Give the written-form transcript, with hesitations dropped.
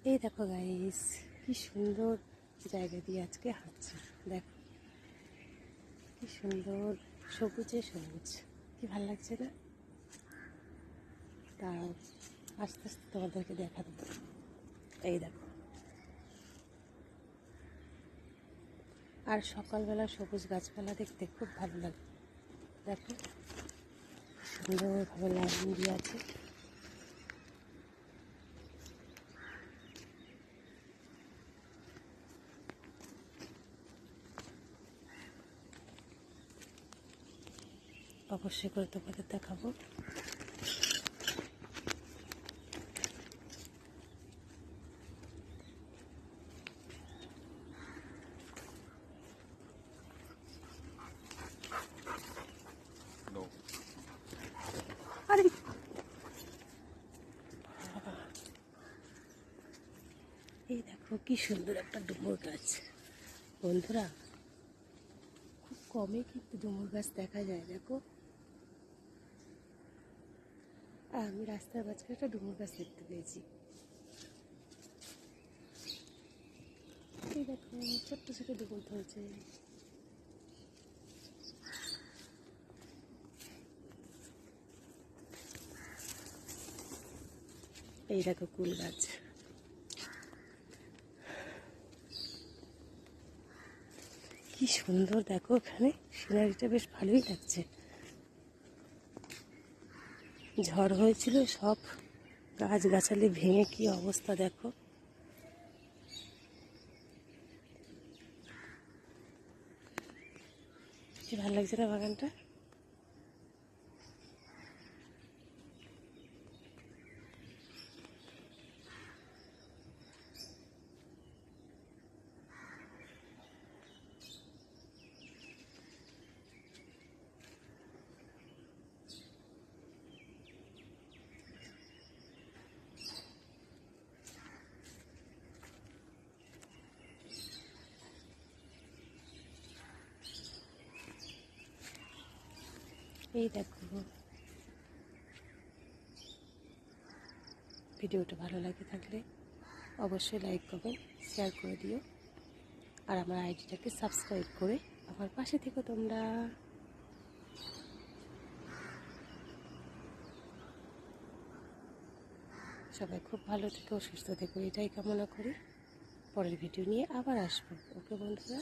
এই দেখো গাইস, কি সুন্দর জায়গা দিয়ে আজকে হাঁটছে। দেখো কি সুন্দর, সবুজে সবুজ, কি ভালো লাগছে না? তাও আস্তে আস্তে তোমাদেরকে দেখা দেবো। এই দেখো, আর সকালবেলা সবুজ গাছপালা দেখতে খুব ভালো লাগে। দেখো সুন্দরভাবে লাইন দিয়ে আছে। অবশ্যই করে তোমাদের দেখাবো। আরে এই দেখো কি সুন্দর একটা ডুমুর গাছ। বন্ধুরা, খুব কমই কিন্তু ডুমুর গাছ দেখা যায়। দেখো, আমি রাস্তার মাঝখানে একটা ডুমুর গাছ দেখতে পেয়েছি। এই দেখো ছোট্ট ছোট ডুমুর ধরেছে। এই দেখো কুল গাছ। কি সুন্দর দেখো, এখানে সিনারিটা বেশ ভালোই লাগছে। ঝড় হয়েছিল, সব গাছগাছালি ভেঙে কি অবস্থা দেখো। কি ভালো লাগছে না বাগানটা? এই দেখো, ভিডিওটা ভালো লাগে থাকলে অবশ্যই লাইক কমেন্ট শেয়ার করে দিও, আর আমার আইডিটাকে সাবস্ক্রাইব করে আমার পাশে থেকো তোমরা। সবাই খুব ভালো থেকো, সুস্থ থেকো, এটাই কামনা করি। পরের ভিডিও নিয়ে আবার আসবো। ওকে বন্ধুরা।